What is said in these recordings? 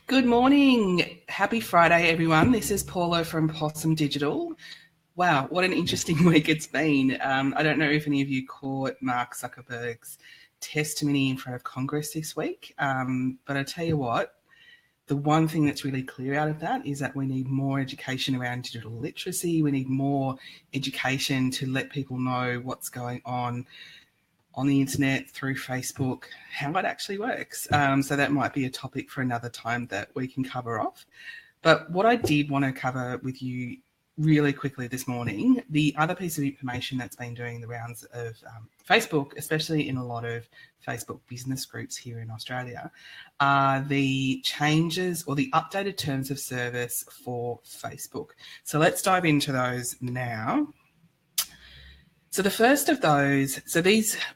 Good morning. Happy Friday, everyone. This is Paula from Possum Digital. Wow, what an interesting week it's been. I don't know if any of you caught Mark Zuckerberg's testimony in front of Congress this week, but I tell you what, the one thing that's really clear out of that is that we need more education around digital literacy. We need more education to let people know what's going on the internet, through Facebook, how it actually works. So that might be a topic for another time that we can cover off. But what I did want to cover with you really quickly this morning, the other piece of information that's been doing the rounds of Facebook, especially in a lot of Facebook business groups here in Australia, are the changes or the updated terms of service for Facebook. So let's dive into those now. So the first of those,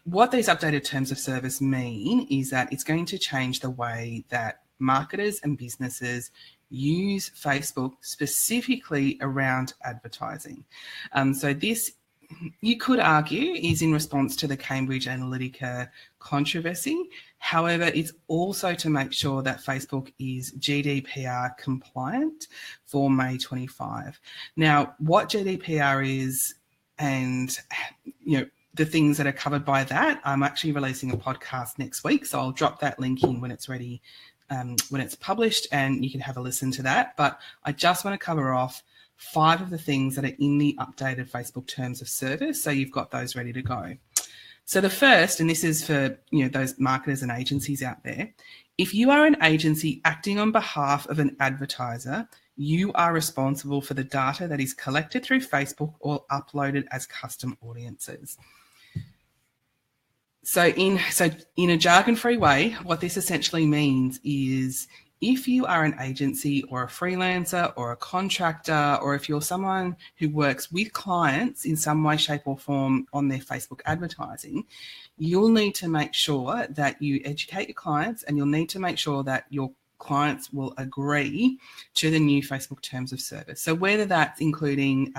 what these updated terms of service mean is that it's going to change the way that marketers and businesses use Facebook specifically around advertising. So this, you could argue, is in response to the Cambridge Analytica controversy. However, it's also to make sure that Facebook is GDPR compliant for May 25. Now, what GDPR is, and the things that are covered by that, I'm actually releasing a podcast next week, so I'll drop that link in when it's ready, when it's published, and you can have a listen to that. But I just want to cover off 5 of the things that are in the updated Facebook terms of service, so you've got those ready to go. So the first, and this is for those marketers and agencies out there, if you are an agency acting on behalf of an advertiser, you are responsible for the data that is collected through Facebook or uploaded as custom audiences. So in a jargon-free way, what this essentially means is if you are an agency or a freelancer or a contractor, or if you're someone who works with clients in some way, shape or form on their Facebook advertising, you'll need to make sure that you educate your clients, and you'll need to make sure that your clients will agree to the new Facebook terms of service. So whether that's including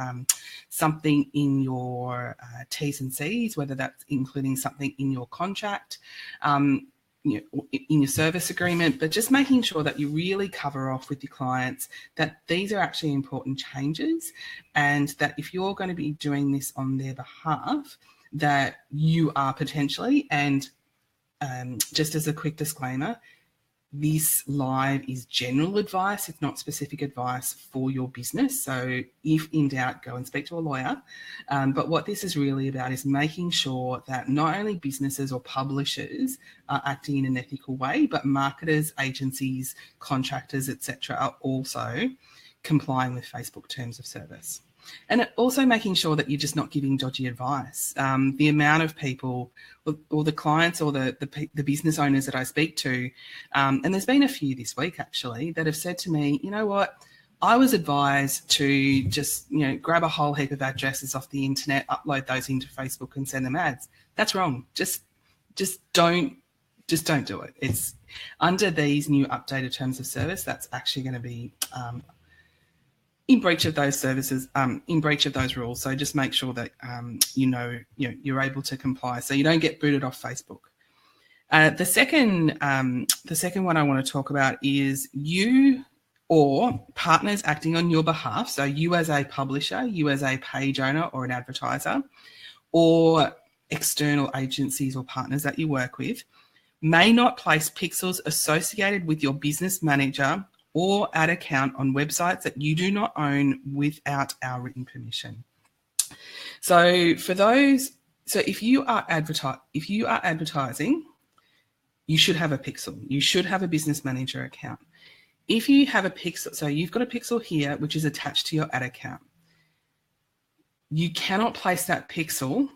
something in your T's and C's, whether that's including something in your contract, in your service agreement, but just making sure that you really cover off with your clients that these are actually important changes, and that if you're going to be doing this on their behalf, that you are potentially, and just as a quick disclaimer, this live is general advice. It's not specific advice for your business. So if in doubt, go and speak to a lawyer. But what this is really about is making sure that not only businesses or publishers are acting in an ethical way, but marketers, agencies, contractors, etc., are also complying with Facebook terms of service. And also making sure that you're just not giving dodgy advice. The amount of people or the clients or the business owners that I speak to, and there's been a few this week actually, that have said to me, you know what, I was advised to just grab a whole heap of addresses off the internet, upload those into Facebook and send them ads. That's wrong. Just don't do it. It's under these new updated terms of service, that's actually going to be in breach of those services, in breach of those rules. So just make sure that you're able to comply, so you don't get booted off Facebook. The second one I want to talk about is you or partners acting on your behalf. So you as a publisher, you as a page owner or an advertiser, or external agencies or partners that you work with, may not place pixels associated with your business manager or ad account on websites that you do not own without our written permission. So for those, if you are advertising, you should have a pixel. You should have a business manager account. If you have a pixel, so you've got a pixel here which is attached to your ad account, you cannot place that pixel.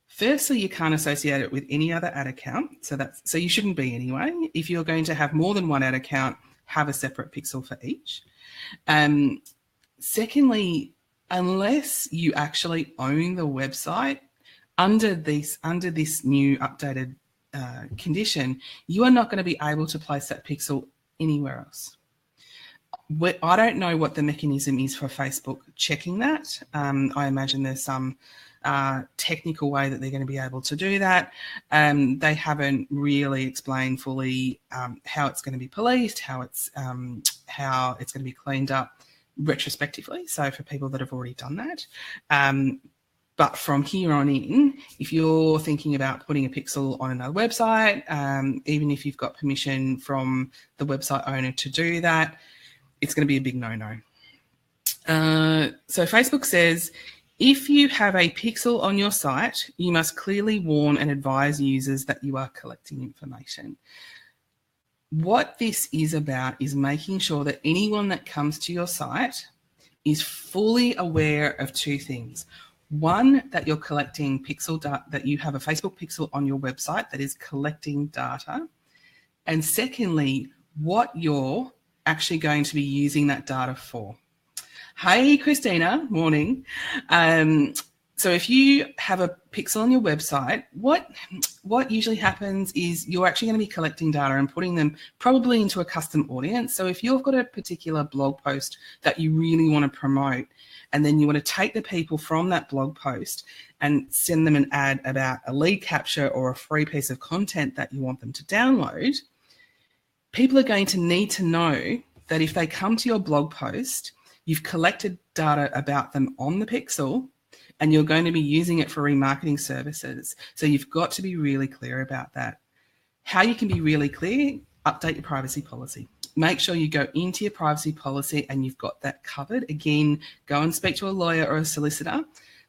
Firstly, you can't associate it with any other ad account, so you shouldn't be anyway. If you're going to have more than one ad account, have a separate pixel for each. Secondly, unless you actually own the website, under this new updated condition, you are not going to be able to place that pixel anywhere else. I don't know what the mechanism is for Facebook checking that. I imagine there's some technical way that they're going to be able to do that. They haven't really explained fully how it's going to be policed, how it's going to be cleaned up retrospectively. So for people that have already done that. But from here on in, if you're thinking about putting a pixel on another website, even if you've got permission from the website owner to do that, it's going to be a big no-no. So Facebook says, if you have a pixel on your site, you must clearly warn and advise users that you are collecting information. What this is about is making sure that anyone that comes to your site is fully aware of two things. One, that you're collecting pixel data, that you have a Facebook pixel on your website that is collecting data. And secondly, what you're actually going to be using that data for. Hey, Christina, morning. So if you have a pixel on your website, what usually happens is you're actually going to be collecting data and putting them probably into a custom audience. So if you've got a particular blog post that you really want to promote, and then you want to take the people from that blog post and send them an ad about a lead capture or a free piece of content that you want them to download, people are going to need to know that if they come to your blog post, you've collected data about them on the pixel and you're going to be using it for remarketing services. So you've got to be really clear about that. How you can be really clear, update your privacy policy. Make sure you go into your privacy policy and you've got that covered. Again, go and speak to a lawyer or a solicitor.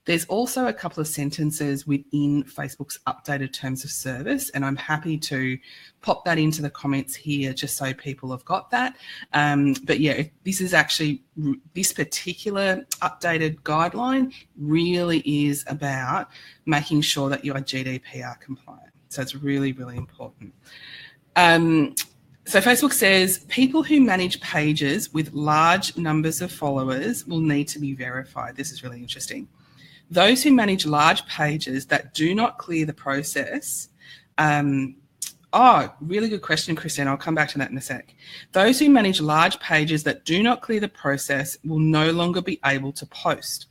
There's also a couple of sentences within Facebook's updated terms of service, and I'm happy to pop that into the comments here just so people have got that. But yeah, this is actually, this particular updated guideline really is about making sure that you are GDPR compliant. So it's really, really important. So Facebook says people who manage pages with large numbers of followers will need to be verified. This is really interesting. Those who manage large pages that do not clear the process, really good question, Christine. I'll come back to that in a sec. Those who manage large pages that do not clear the process will no longer be able to post.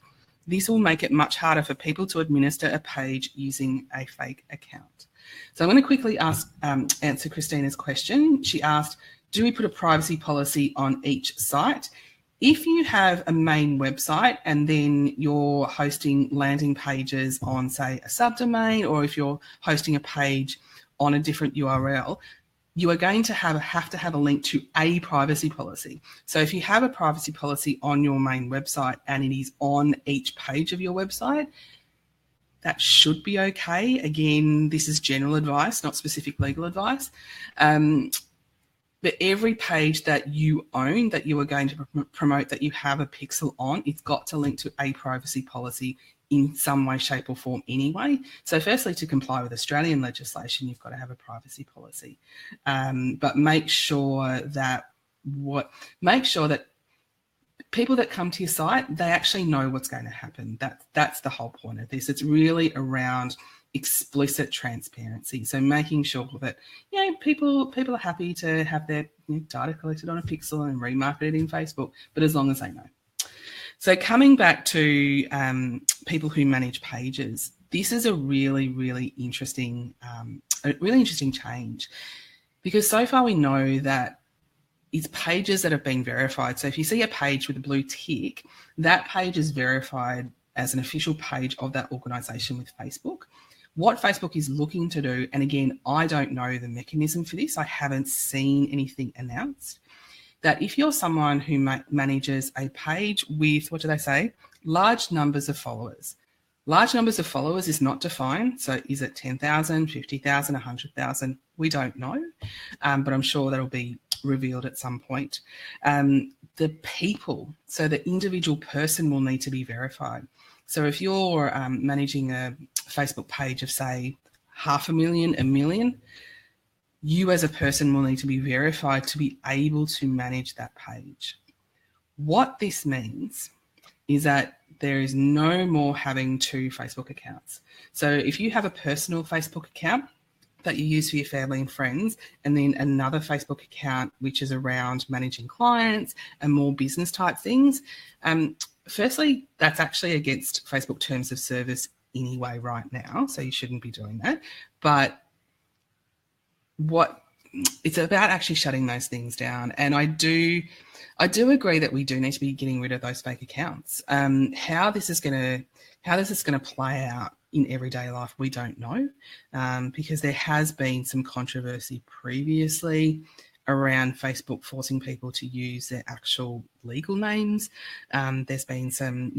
This will make it much harder for people to administer a page using a fake account. So I'm going to quickly answer Christina's question. She asked, do we put a privacy policy on each site? If you have a main website and then you're hosting landing pages on, say, a subdomain, or if you're hosting a page on a different URL, you are going to have to have a link to a privacy policy. So if you have a privacy policy on your main website and it is on each page of your website, that should be okay. Again, this is general advice, not specific legal advice. But every page that you own, that you are going to promote, that you have a pixel on, it's got to link to a privacy policy in some way, shape or form anyway. So firstly, to comply with Australian legislation, you've got to have a privacy policy. But make sure that people that come to your site, they actually know what's going to happen. That's the whole point of this. It's really around explicit transparency. So making sure that people are happy to have their data collected on a pixel and remarketed in Facebook, but as long as they know. So coming back to people who manage pages, this is a really, really interesting change, because so far we know that it's pages that have been verified. So if you see a page with a blue tick, that page is verified as an official page of that organisation with Facebook. What Facebook is looking to do, and again, I don't know the mechanism for this, I haven't seen anything announced, that if you're someone who manages a page with, what do they say, large numbers of followers. Large numbers of followers is not defined. So is it 10,000, 50,000, 100,000? We don't know, but I'm sure that'll be revealed at some point. The people, so the individual person will need to be verified. So if you're managing a Facebook page of, say, 500,000, 1 million, you as a person will need to be verified to be able to manage that page. What this means is that there is no more having 2 Facebook accounts. So if you have a personal Facebook account that you use for your family and friends, and then another Facebook account which is around managing clients and more business type things, firstly, that's actually against Facebook terms of service anyway right now, so you shouldn't be doing that. But it's about actually shutting those things down. And I do agree that we do need to be getting rid of those fake accounts. How this is going to play out in everyday life, we don't know, because there has been some controversy previously around Facebook forcing people to use their actual legal names. There's been some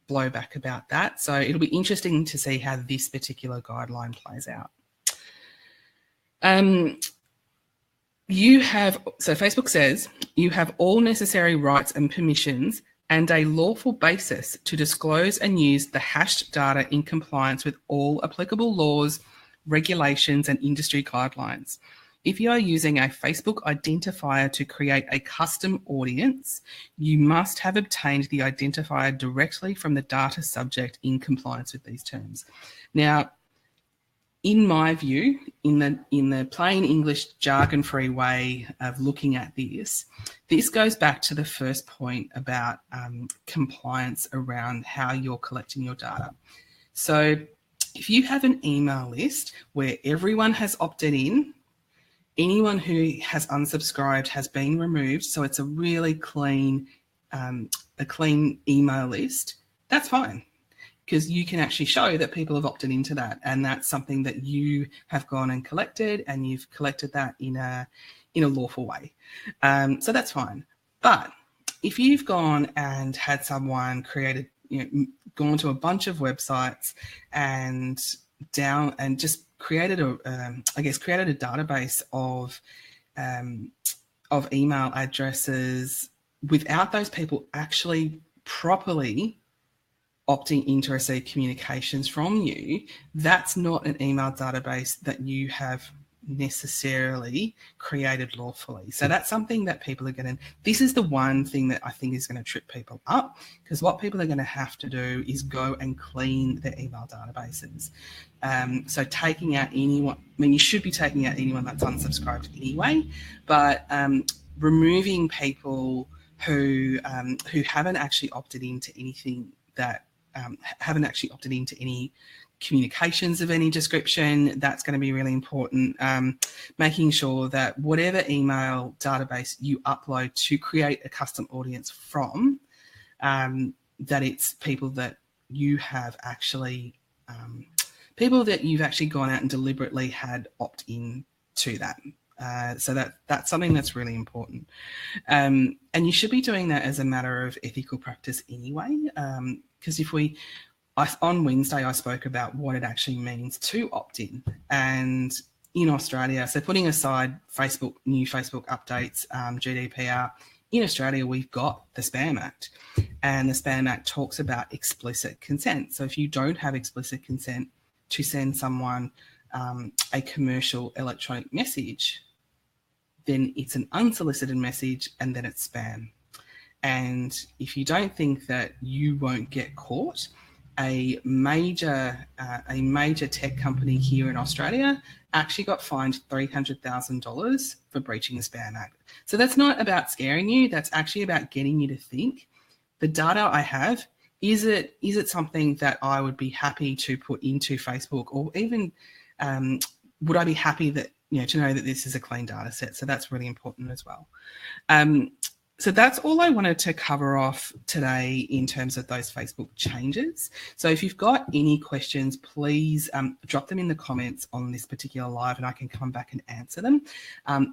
blowback about that. So it'll be interesting to see how this particular guideline plays out. Facebook says you have all necessary rights and permissions and a lawful basis to disclose and use the hashed data in compliance with all applicable laws, regulations, and industry guidelines. If you are using a Facebook identifier to create a custom audience, you must have obtained the identifier directly from the data subject in compliance with these terms. Now, in my view, in the plain English jargon-free way of looking at this goes back to the first point about compliance around how you're collecting your data. So if you have an email list where everyone has opted in, anyone who has unsubscribed has been removed, so it's a really clean email list, that's fine, because you can actually show that people have opted into that, and that's something that you have gone and collected, and you've collected that in a lawful way. So that's fine. But if you've gone and had someone gone to a bunch of websites and just created a database of email addresses without those people actually properly opting in to receive communications from you, that's not an email database that you have necessarily created lawfully. So that's something that people are this is the one thing that I think is going to trip people up, because what people are going to have to do is go and clean their email databases. So taking out you should be taking out anyone that's unsubscribed anyway, but removing people who haven't actually opted into anything haven't actually opted into any communications of any description, that's going to be really important. Making sure that whatever email database you upload to create a custom audience from, that it's people that you have actually, you've actually gone out and deliberately had opt in to that. So that's something that's really important. And you should be doing that as a matter of ethical practice anyway, because on Wednesday I spoke about what it actually means to opt in. And in Australia, so putting aside new Facebook updates, GDPR, in Australia we've got the Spam Act, and the Spam Act talks about explicit consent. So if you don't have explicit consent to send someone a commercial electronic message, then it's an unsolicited message, and then it's spam. And if you don't think that you won't get caught, a major tech company here in Australia actually got fined $300,000 for breaching the Spam Act. So that's not about scaring you. That's actually about getting you to think, the data I have, is it something that I would be happy to put into Facebook, or even would I be happy that to know that this is a clean data set? So that's really important as well. So that's all I wanted to cover off today in terms of those Facebook changes. So if you've got any questions, please drop them in the comments on this particular live, and I can come back and answer them.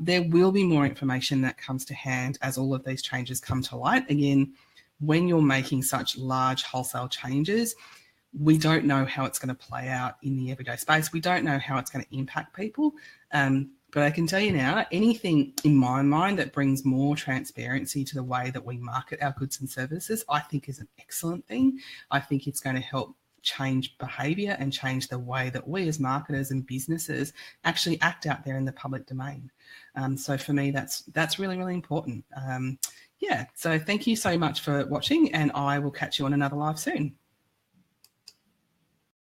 There will be more information that comes to hand as all of these changes come to light. Again, when you're making such large wholesale changes, we don't know how it's going to play out in the everyday space. We don't know how it's going to impact people. But I can tell you now, anything in my mind that brings more transparency to the way that we market our goods and services, I think is an excellent thing. I think it's going to help change behaviour and change the way that we as marketers and businesses actually act out there in the public domain. So for me, that's really, really important. So thank you so much for watching, and I will catch you on another live soon.